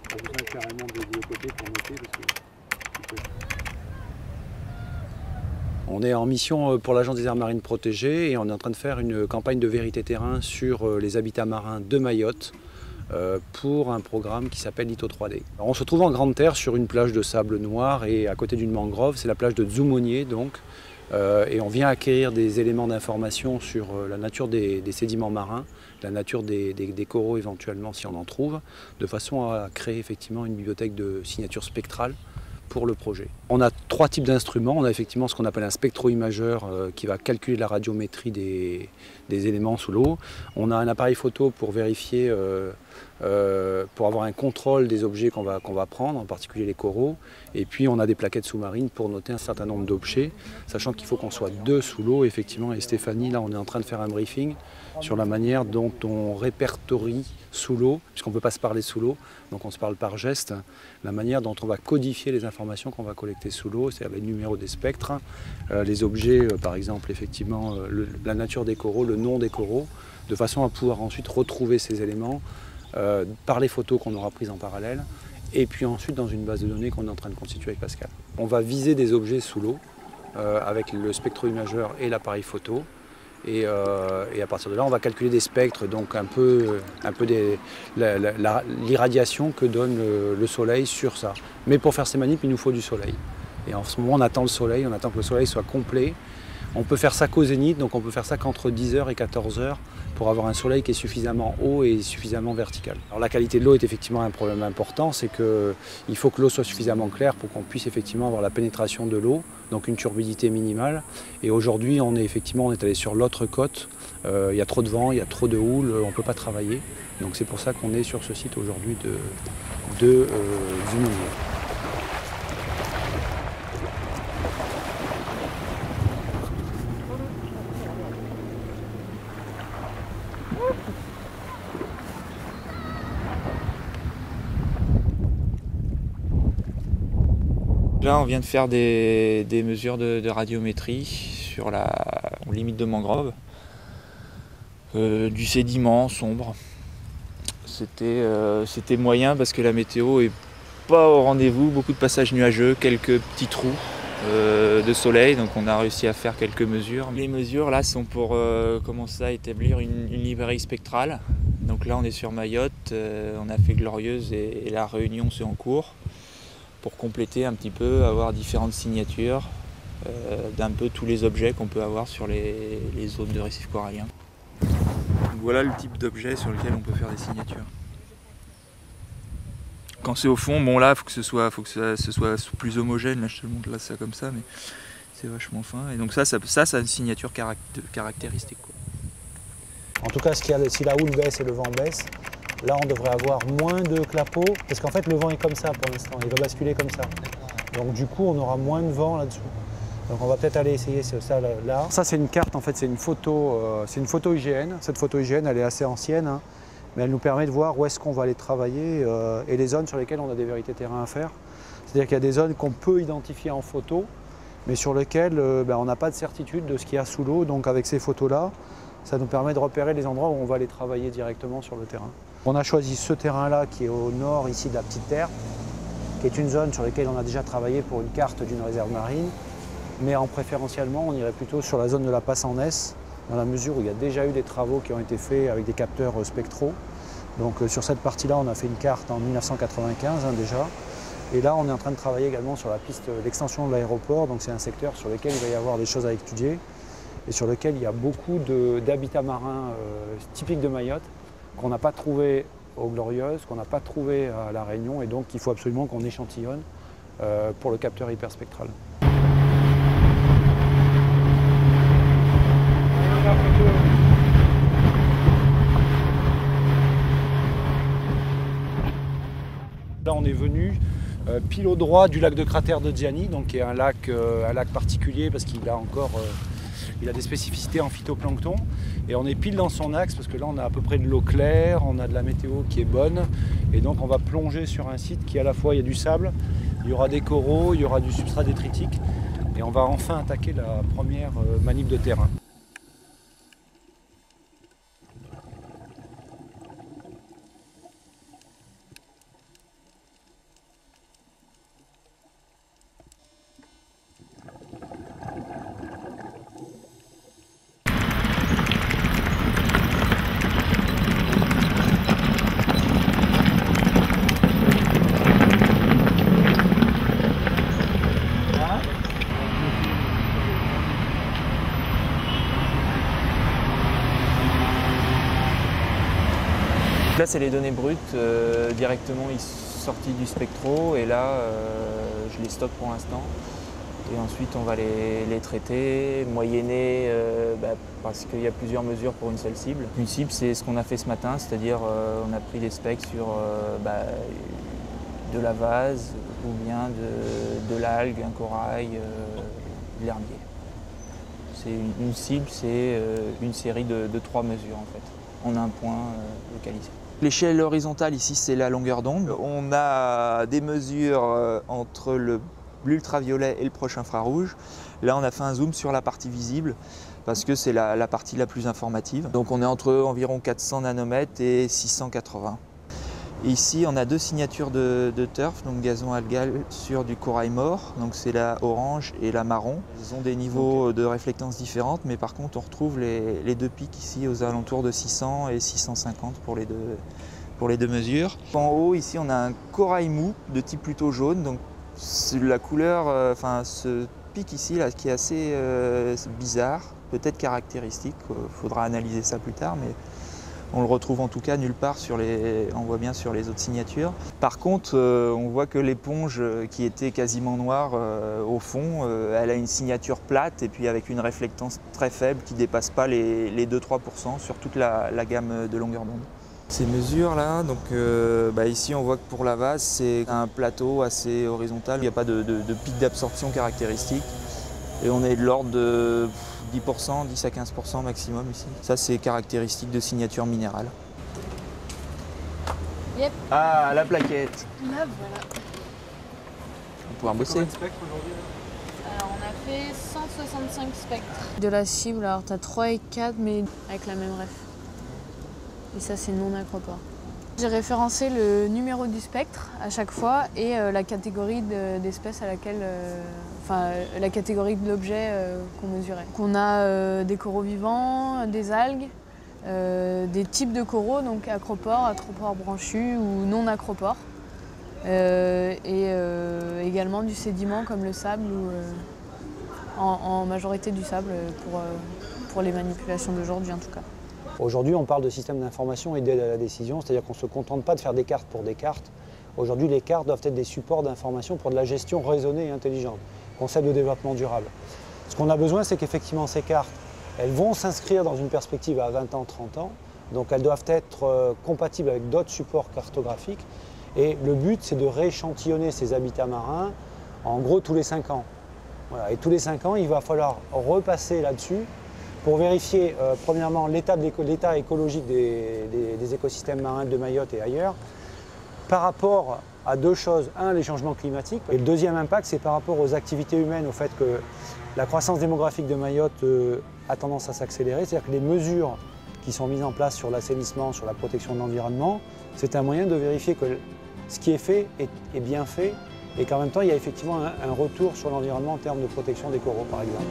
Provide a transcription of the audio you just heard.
Pas besoin carrément de l'autre côté pour noter parce que... On est en mission pour l'Agence des aires marines protégées et on est en train de faire une campagne de vérité terrain sur les habitats marins de Mayotte pour un programme qui s'appelle Litho 3D. Alors on se trouve en grande terre sur une plage de sable noir et à côté d'une mangrove, c'est la plage de Dzoumogné donc. Et on vient acquérir des éléments d'information sur la nature des sédiments marins, la nature des coraux éventuellement si on en trouve, de façon à créer effectivement une bibliothèque de signatures spectrales pour le projet. On a 3 types d'instruments. On a effectivement ce qu'on appelle un spectro-imageur qui va calculer la radiométrie des éléments sous l'eau. On a un appareil photo pour vérifier, pour avoir un contrôle des objets qu'on va prendre, en particulier les coraux. Et puis on a des plaquettes sous-marines pour noter un certain nombre d'objets, sachant qu'il faut qu'on soit 2 sous l'eau. Effectivement, et Stéphanie, là on est en train de faire un briefing sur la manière dont on répertorie sous l'eau, puisqu'on ne peut pas se parler sous l'eau, donc on se parle par geste, la manière dont on va codifier les informations qu'on va collecter sous l'eau, c'est-à-dire les numéros des spectres, les objets, par exemple, effectivement, la nature des coraux, le nom des coraux, de façon à pouvoir ensuite retrouver ces éléments par les photos qu'on aura prises en parallèle, et puis ensuite dans une base de données qu'on est en train de constituer avec Pascal. On va viser des objets sous l'eau avec le spectro-imageur et l'appareil photo. Et à partir de là, on va calculer des spectres, donc un peu l'irradiation que donne le soleil sur ça. Mais pour faire ces manips, il nous faut du soleil. Et en ce moment, on attend le soleil, on attend que le soleil soit complet. On peut faire ça qu'au zénith, donc on peut faire ça qu'entre 10h et 14h pour avoir un soleil qui est suffisamment haut et suffisamment vertical. Alors la qualité de l'eau est effectivement un problème important, c'est qu'il faut que l'eau soit suffisamment claire pour qu'on puisse effectivement avoir la pénétration de l'eau, donc une turbidité minimale. Et aujourd'hui, on est allé sur l'autre côte, il y a trop de vent, il y a trop de houle, on ne peut pas travailler. Donc c'est pour ça qu'on est sur ce site aujourd'hui de Dzoumogné. Là, on vient de faire des mesures de radiométrie sur la limite de mangrove, du sédiment sombre. C'était moyen parce que la météo est pas au rendez-vous, beaucoup de passages nuageux, quelques petits trous de soleil, donc on a réussi à faire quelques mesures. Les mesures là sont pour commencer à établir une librairie spectrale. Donc là on est sur Mayotte, on a fait Glorieuse et la Réunion c'est en cours, pour compléter un petit peu, avoir différentes signatures d'un peu tous les objets qu'on peut avoir sur les zones de récifs coralliens. Donc voilà le type d'objet sur lequel on peut faire des signatures. Quand c'est au fond, bon là, faut que ce soit plus homogène. Là, je te montre là ça comme ça, mais c'est vachement fin. Et donc ça a une signature caractéristique, quoi. En tout cas, si la houle baisse et le vent baisse, là on devrait avoir moins de clapots, parce qu'en fait le vent est comme ça pour l'instant, il va basculer comme ça. Donc du coup on aura moins de vent là-dessous. Donc on va peut-être aller essayer ça là. Ça c'est une carte, en fait c'est une photo IGN. Cette photo IGN elle est assez ancienne, hein, mais elle nous permet de voir où est-ce qu'on va aller travailler et les zones sur lesquelles on a des vérités terrain à faire. C'est-à-dire qu'il y a des zones qu'on peut identifier en photo, mais sur lesquelles on n'a pas de certitude de ce qu'il y a sous l'eau. Donc avec ces photos-là, ça nous permet de repérer les endroits où on va aller travailler directement sur le terrain. On a choisi ce terrain-là qui est au nord ici de la Petite Terre, qui est une zone sur laquelle on a déjà travaillé pour une carte d'une réserve marine, mais préférentiellement on irait plutôt sur la zone de la Passe en Esse, dans la mesure où il y a déjà eu des travaux qui ont été faits avec des capteurs spectraux. Donc sur cette partie-là, on a fait une carte en 1995 déjà, et là on est en train de travailler également sur la piste d'extension de l'aéroport, donc c'est un secteur sur lequel il va y avoir des choses à étudier, et sur lequel il y a beaucoup d'habitats marins typiques de Mayotte, qu'on n'a pas trouvé aux Glorieuses, qu'on n'a pas trouvé à La Réunion, et donc il faut absolument qu'on échantillonne pour le capteur hyperspectral. Là on est venu pile au droit du lac de Cratère de Dziani, donc qui est un lac particulier parce qu'il a encore il a des spécificités en phytoplancton, et on est pile dans son axe parce que là on a à peu près de l'eau claire, on a de la météo qui est bonne, et donc on va plonger sur un site qui à la fois il y a du sable, il y aura des coraux, il y aura du substrat détritique, et on va enfin attaquer la première manip de terrain. c'est les données brutes directement sorties du Spectro, et là, je les stocke pour l'instant. Et ensuite, on va les traiter, moyenner, parce qu'il y a plusieurs mesures pour une seule cible. Une cible, c'est ce qu'on a fait ce matin, c'est-à-dire on a pris des specs sur de la vase ou bien de l'algue, un corail, de l'herbier. Une cible, c'est une série de 3 mesures en fait. On a un point localisé. L'échelle horizontale ici, c'est la longueur d'onde. On a des mesures entre l'ultraviolet et le proche infrarouge. Là, on a fait un zoom sur la partie visible parce que c'est la partie la plus informative. Donc on est entre environ 400 nanomètres et 680. Ici, on a 2 signatures de turf, donc gazon algal sur du corail mort. Donc c'est la orange et la marron. Ils ont des niveaux de réflectance différentes, mais par contre, on retrouve les 2 pics ici aux alentours de 600 et 650 pour les deux mesures. En haut, ici, on a un corail mou de type plutôt jaune. Donc la couleur, ce pic ici, là, qui est assez bizarre, peut-être caractéristique. Faudra analyser ça plus tard, mais on le retrouve en tout cas nulle part on voit bien sur les autres signatures. Par contre, on voit que l'éponge qui était quasiment noire au fond, elle a une signature plate et puis avec une réflectance très faible qui ne dépasse pas les 2-3% sur toute la gamme de longueur d'onde. Ces mesures là, donc ici on voit que pour la vase c'est un plateau assez horizontal, il n'y a pas de pic d'absorption caractéristique et on est de l'ordre de 10%, 10 à 15% maximum ici. Ça c'est caractéristique de signature minérale. Yep. Ah, la plaquette. Là voilà. On va pouvoir bosser. Alors on a fait 165 spectres. De la cible, alors tu as 3 et 4 mais avec la même ref. Et ça c'est non acropore. J'ai référencé le numéro du spectre à chaque fois et la catégorie d'espèce à laquelle, la catégorie de l'objet qu'on mesurait. On a des coraux vivants, des algues, des types de coraux, donc acropores branchus ou non acropores, et également du sédiment comme le sable ou en majorité du sable pour les manipulations d'aujourd'hui en tout cas. Aujourd'hui, on parle de système d'information et d'aide à la décision, c'est-à-dire qu'on ne se contente pas de faire des cartes pour des cartes. Aujourd'hui, les cartes doivent être des supports d'information pour de la gestion raisonnée et intelligente, concept de développement durable. Ce qu'on a besoin, c'est qu'effectivement, ces cartes, elles vont s'inscrire dans une perspective à 20 ans, 30 ans, donc elles doivent être compatibles avec d'autres supports cartographiques. Et le but, c'est de rééchantillonner ces habitats marins, en gros, tous les 5 ans. Voilà. Et tous les 5 ans, il va falloir repasser là-dessus pour vérifier, premièrement, l'état écologique des écosystèmes marins de Mayotte et ailleurs, par rapport à 2 choses. Un, les changements climatiques. Et le deuxième impact, c'est par rapport aux activités humaines, au fait que la croissance démographique de Mayotte a tendance à s'accélérer. C'est-à-dire que les mesures qui sont mises en place sur l'assainissement, sur la protection de l'environnement, c'est un moyen de vérifier que ce qui est fait est bien fait et qu'en même temps, il y a effectivement un retour sur l'environnement en termes de protection des coraux, par exemple.